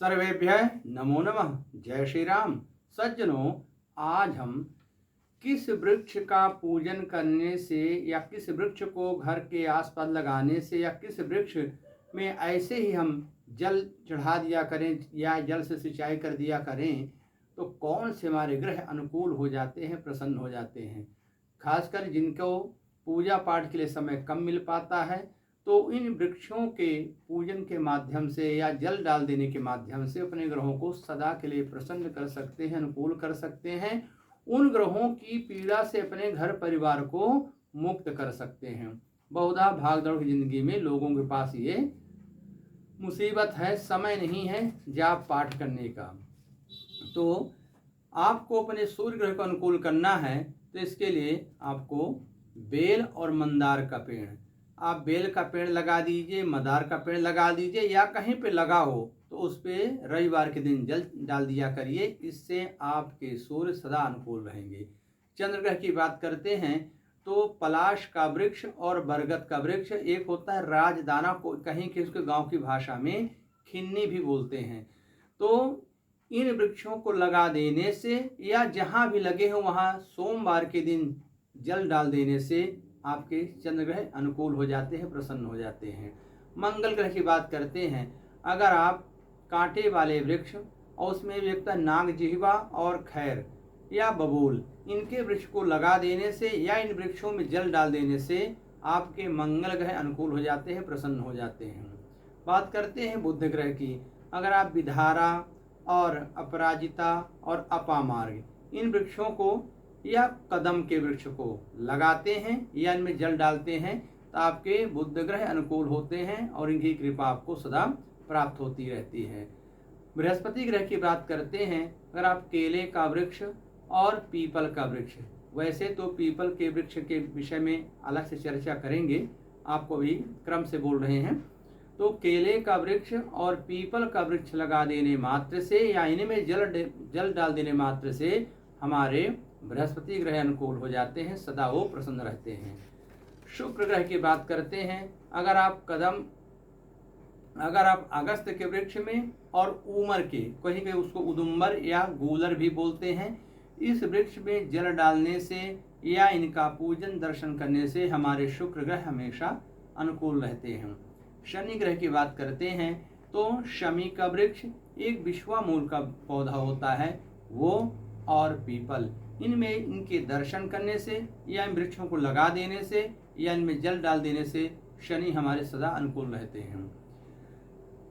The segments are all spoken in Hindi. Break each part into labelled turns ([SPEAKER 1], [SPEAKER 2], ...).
[SPEAKER 1] सर्वेभ्यः नमो नमः। जय श्री राम। सज्जनों, आज हम किस वृक्ष का पूजन करने से या किस वृक्ष को घर के आसपास लगाने से या किस वृक्ष में ऐसे ही हम जल चढ़ा दिया करें या जल से सिंचाई कर दिया करें तो कौन से हमारे ग्रह अनुकूल हो जाते हैं, प्रसन्न हो जाते हैं। खासकर जिनको पूजा पाठ के लिए समय कम मिल पाता है तो इन वृक्षों के पूजन के माध्यम से या जल डाल देने के माध्यम से अपने ग्रहों को सदा के लिए प्रसन्न कर सकते हैं, अनुकूल कर सकते हैं। उन ग्रहों की पीड़ा से अपने घर परिवार को मुक्त कर सकते हैं। बहुधा भागदौड़ की जिंदगी में लोगों के पास ये मुसीबत है, समय नहीं है जाप पाठ करने का। तो आपको अपने सूर्य ग्रह को अनुकूल करना है तो इसके लिए आपको बेल और मंदार का पेड़, आप बेल का पेड़ लगा दीजिए, मंदार का पेड़ लगा दीजिए या कहीं पे लगा हो तो उस पे रविवार के दिन जल डाल दिया करिए। इससे आपके सूर्य सदा अनुकूल रहेंगे। चंद्र ग्रह की बात करते हैं तो पलाश का वृक्ष और बरगद का वृक्ष, एक होता है राजदाना, को कहीं के उसके गांव की भाषा में खिन्नी भी बोलते हैं। तो इन वृक्षों को लगा देने से या जहां भी लगे हो वहां सोमवार के दिन जल डाल देने से आपके चंद्र ग्रह अनुकूल हो जाते हैं, प्रसन्न हो जाते हैं। मंगल ग्रह की बात करते हैं, अगर आप कांटे वाले वृक्ष और उसमें भी एक नाग जिह्वा और खैर या बबूल, इनके वृक्ष को लगा देने से या इन वृक्षों में जल डाल देने से आपके मंगल ग्रह अनुकूल हो जाते हैं, प्रसन्न हो जाते हैं। बात करते हैं बुध ग्रह की, अगर आप विधारा और अपराजिता और अपामार्ग इन वृक्षों को या कदम के वृक्ष को लगाते हैं या इनमें जल डालते हैं तो आपके बुध ग्रह अनुकूल होते हैं और इनकी कृपा आपको सदा प्राप्त होती रहती है। बृहस्पति ग्रह की बात करते हैं, अगर आप केले का वृक्ष और पीपल का वृक्ष, वैसे तो पीपल के वृक्ष के विषय में अलग से चर्चा करेंगे, आपको भी क्रम से बोल रहे हैं। तो केले का वृक्ष और पीपल का वृक्ष लगा देने मात्र से या इनमें जल डाल देने मात्र से हमारे बृहस्पति ग्रह अनुकूल हो जाते हैं, सदा वो प्रसन्न रहते हैं। शुक्र ग्रह की बात करते हैं, अगर आप अगस्त के वृक्ष में और ऊमर के, कहीं कहीं उसको उदुम्बर या गूलर भी बोलते हैं, इस वृक्ष में जल डालने से या इनका पूजन दर्शन करने से हमारे शुक्र ग्रह हमेशा अनुकूल रहते हैं। शनि ग्रह की बात करते हैं तो शमी का वृक्ष एक विश्वामूल का पौधा होता है, वो और पीपल, इनमें इनके दर्शन करने से या इन वृक्षों को लगा देने से या इनमें जल डाल देने से शनि हमारे सदा अनुकूल रहते हैं।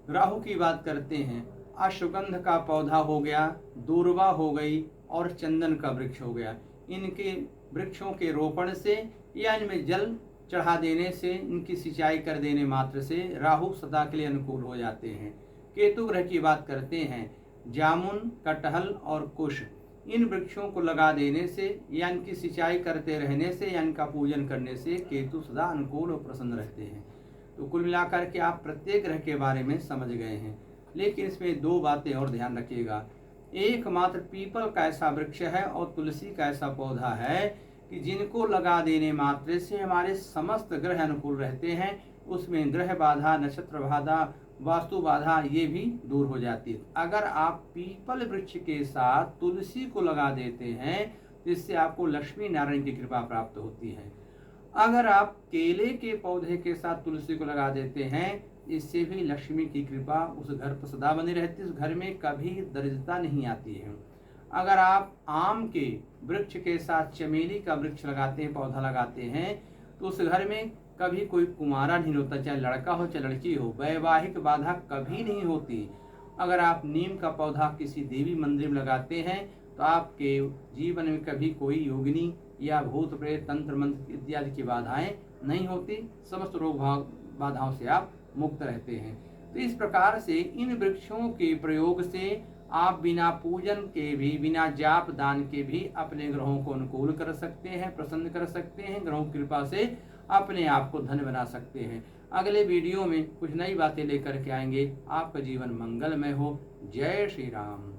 [SPEAKER 1] राहु की बात करते हैं, अश्वगंध का पौधा हो गया, दूर्वा हो गई और चंदन का वृक्ष हो गया, इनके वृक्षों के रोपण से या इनमें जल चढ़ा देने से, इनकी सिंचाई कर देने मात्र से राहु सदा के लिए अनुकूल हो जाते हैं। केतु ग्रह की बात करते हैं, जामुन, कटहल और कुश, इन वृक्षों को लगा देने से या इनकी सिंचाई करते रहने से या इनका पूजन करने से केतु सदा अनुकूल और प्रसन्न रहते हैं। तो कुल मिलाकर के आप प्रत्येक ग्रह के बारे में समझ गए हैं, लेकिन इसमें दो बातें और ध्यान रखिएगा। एकमात्र पीपल का ऐसा वृक्ष है और तुलसी का ऐसा पौधा है कि जिनको लगा देने मात्र से हमारे समस्त ग्रह अनुकूल रहते हैं। उसमें ग्रह बाधा, नक्षत्र बाधा, वास्तु बाधा ये भी दूर हो जाती है। अगर आप पीपल वृक्ष के साथ तुलसी को लगा देते हैं तो इससे आपको लक्ष्मी नारायण की कृपा प्राप्त होती है। अगर आप केले के पौधे के साथ तुलसी को लगा देते हैं, इससे भी लक्ष्मी की कृपा उस घर पर सदा बनी रहती है, उस घर में कभी दरिद्रता नहीं आती है। अगर आप आम के वृक्ष के साथ चमेली का वृक्ष लगाते हैं, पौधा लगाते हैं, तो उस घर में कभी कोई कुमारा नहीं होता, चाहे लड़का हो चाहे लड़की हो, वैवाहिक बाधा कभी नहीं होती। अगर आप नीम का पौधा किसी देवी मंदिर में लगाते हैं तो आपके जीवन में कभी कोई योगिनी या भूत प्रेत, तंत्र मंत्र इत्यादि की बाधाएं नहीं होती, समस्त रोग बाधाओं से आप मुक्त रहते हैं। तो इस प्रकार से इन वृक्षों के प्रयोग से आप बिना पूजन के भी, बिना जाप दान के भी अपने ग्रहों को अनुकूल कर सकते हैं, प्रसन्न कर सकते हैं, ग्रहों की कृपा से अपने आप को धन बना सकते हैं। अगले वीडियो में कुछ नई बातें लेकर के आएंगे। आपका जीवन मंगलमय हो। जय श्री राम।